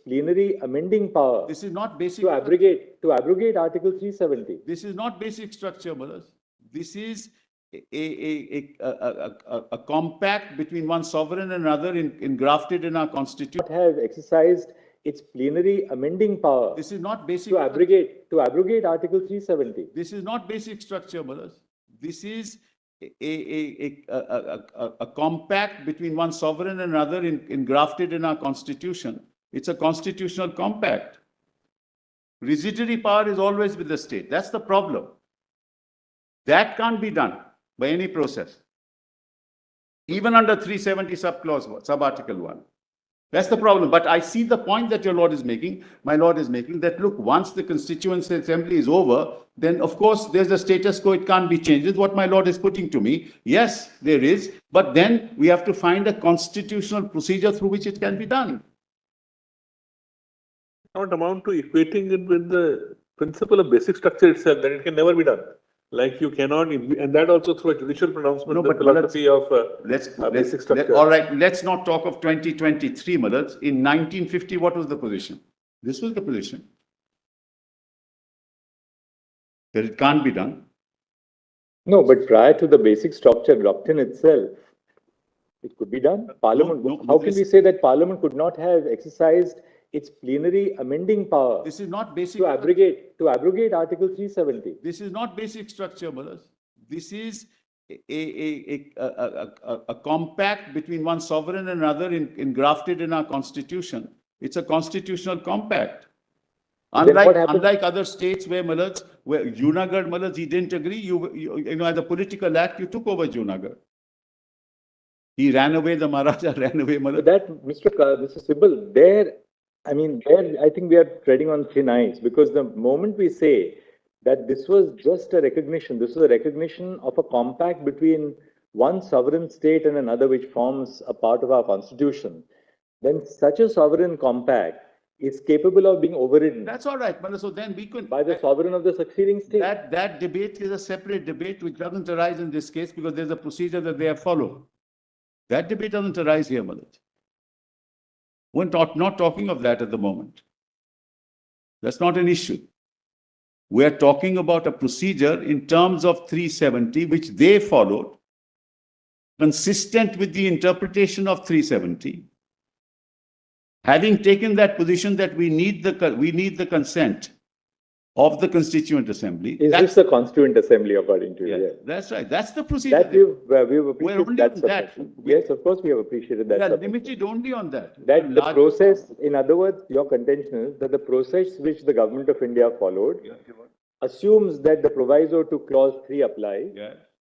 plenary amending power This is not basic. to abrogate Article 370. This is not basic structure, brothers. This is a compact between one sovereign and another engrafted in our constitution. Have exercised its plenary amending power. This is not basic. To abrogate Article 370. This is not basic structure, brothers. This is a compact between one sovereign and another engrafted in our constitution. It's a constitutional compact. Residuary power is always with the state. That's the problem. That can't be done by any process, even under 370 sub-article 1. That's the problem. But I see the point that your Lord is making, my Lord is making, that look, once the Constituent Assembly is over, then of course there's a status quo, it can't be changed. This is what my Lord is putting to me. Yes, there is, but then we have to find a constitutional procedure through which it can be done. Not amount to equating it with the principle of basic structure itself, that it can never be done. Like you cannot, and that also through a judicial pronouncement, No, the but philosophy of basic structure. All right, let's not talk of 2023, Madhaj. In 1950, what was the position? This was the position. That it can't be done. No, but prior to the basic structure doctrine itself, it could be done. Parliament. How can we say that Parliament could not have exercised its plenary amending power? This is not basic. To abrogate Article 370. This is not basic structure, brothers. This is a compact between one sovereign and another engrafted in our constitution. It's a constitutional compact. Unlike other states where Junagadh, Malaj, he didn't agree. You know, as a political act, you took over Junagadh. He ran away. The Maharaja ran away, Malaj. That Mr. Sibal, there I think we are treading on thin ice, because the moment we say that this was just a recognition, this was a recognition of a compact between one sovereign state and another which forms a part of our constitution, then such a sovereign compact is capable of being overridden. That's all right, Malaj. So then we could... By the sovereign of the succeeding state. That debate is a separate debate which doesn't arise in this case because there's a procedure that they have followed. That debate doesn't arise here, Malaj. We're not talking of that at the moment. That's not an issue. We're talking about a procedure in terms of 370, which they followed, consistent with the interpretation of 370. Having taken that position that we need the consent of the Constituent Assembly. Is this the Constituent Assembly according to you? Yes, that's right. That's the procedure. That we've appreciated that. Yes, of course we have appreciated that. We are limited only on that. That the process, in other words, your contention is that the process which the government of India followed assumes that the proviso to clause 3 applies,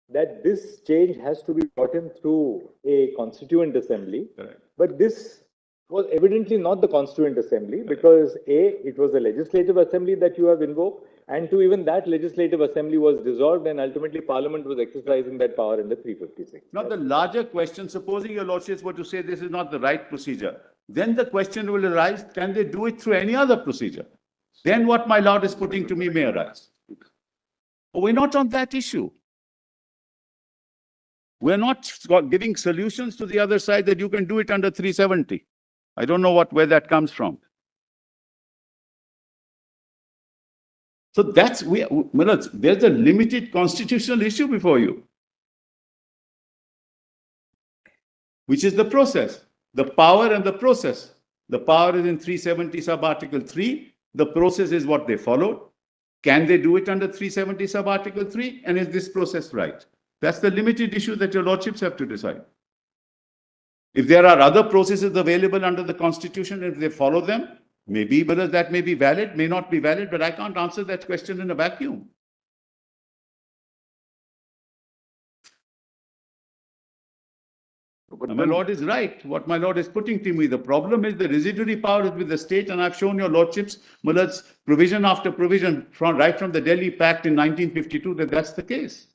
that this change has to be brought in through a Constituent Assembly. Correct. But this was evidently not the Constituent Assembly, because A, it was a legislative assembly that you have invoked, and 2, even that legislative assembly was dissolved and ultimately Parliament was exercising that power under 356. Now the larger question, supposing your lordships were to say this is not the right procedure, then the question will arise, can they do it through any other procedure? Then what my lord is putting to me may arise. But we're not on that issue. We're not giving solutions to the other side that you can do it under 370. I don't know where that comes from. So there's a limited constitutional issue before you, which is the process, the power and the process. The power is in 370 sub-article 3. The process is what they followed. Can they do it under 370 sub-article 3? And is this process right? That's the limited issue that your lordships have to decide. If there are other processes available under the Constitution, if they follow them, maybe whether that may be valid, may not be valid, but I can't answer that question in a vacuum. But my lord is right. What my lord is putting to me, the problem is the residuary power is with the state, and I've shown your lordships, Mullad's provision after provision, right from the Delhi Pact in 1952, that that's the case.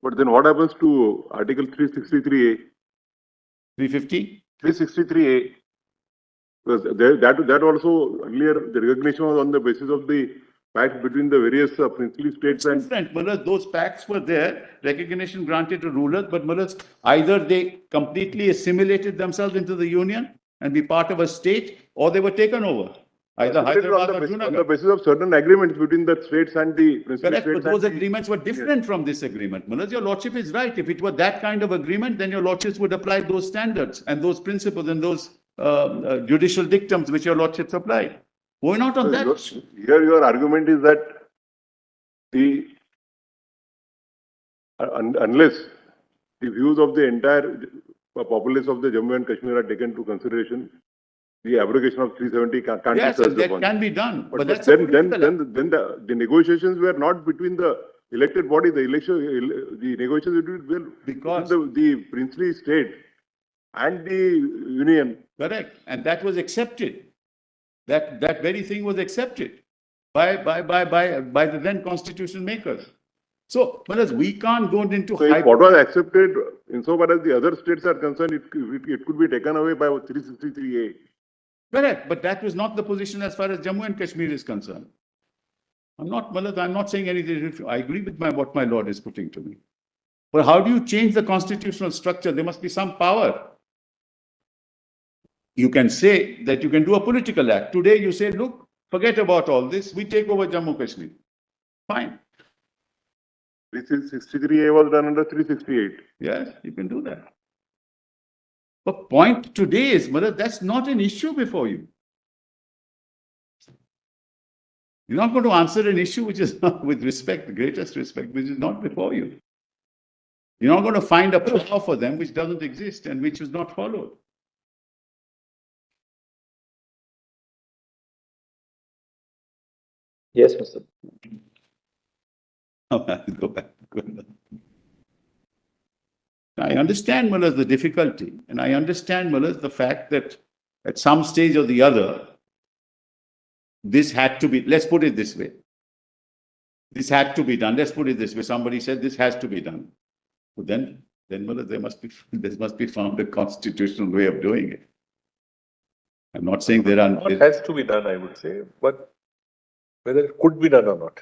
But then what happens to Article 363A? 350? 363A. Because that also earlier the recognition was on the basis of the pact between the various princely states and different. Mullah, those pacts were there, recognition granted to rulers, but Mullah, either they completely assimilated themselves into the union and be part of a state, or they were taken over. Either Separated Hyderabad or on the Junagadh. basis of certain agreements between the states and the principal Correct, states. but those and the- agreements were different from this agreement. Manoj, your lordship is right. If it were that kind of agreement, then your lordships would apply those standards and those principles and those judicial dictums which your lordships applied. We're not on that. Here your argument is that the unless the views of the entire populace of the Jammu and Kashmir are taken into consideration, the abrogation of 370 can't be Yes, such and a that one. can be done, but But that's a then political act. the negotiations were not between the elected body, the negotiations were Because- between the princely state and the union. Correct, and that was accepted. That very thing was accepted by the then constitution makers. So, Manoj, we can't go into So if what was accepted, insofar as the other states are concerned, it could be taken away by 363A. Correct, but that was not the position as far as Jammu and Kashmir is concerned. I'm not saying anything. I agree with what my lord is putting to me. But how do you change the constitutional structure? There must be some power. You can say that you can do a political act. Today you say, look, forget about all this. We take over Jammu Kashmir. Fine. 363A was done under 368. Yes, you can do that. But point today is, Mother, that's not an issue before you. You're not going to answer an issue which is not, with respect, the greatest respect, which is not before you. You're not going to find a power for them which doesn't exist and which is not followed. Yes, Mr. Go back. I understand, Mullah, the difficulty, and I understand, Mullah, the fact that at some stage or the other, this had to be, let's put it this way. This had to be done. Let's put it this way. Somebody said this has to be done. But then Mullah, there must be found a constitutional way of doing it. I'm not saying there are. It has to be done, I would say, but whether it could be done or not.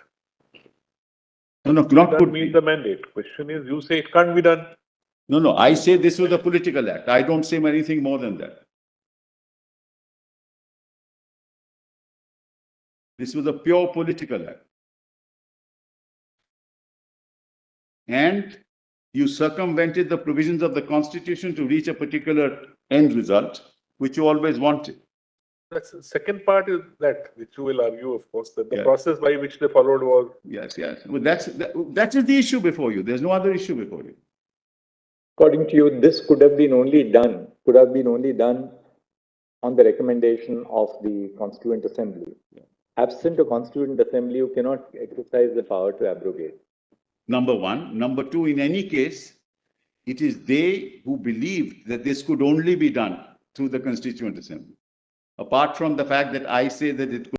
No, not That could means be. the mandate. Question is, you say it can't be done. No, I say this was a political act. I don't say anything more than that. This was a pure political act. And you circumvented the provisions of the Constitution to reach a particular end result, which you always wanted. That's the second part is that, which you will argue, of course, that the Yeah. process by which they followed was. Yes. Well, that is the issue before you. There's no other issue before you. According to you, this could have been only done on the recommendation of the Constituent Assembly. Absent a Constituent Assembly, you cannot exercise the power to abrogate. Number one. Number two, in any case, it is they who believed that this could only be done through the Constituent Assembly. Apart from the fact that I say that it could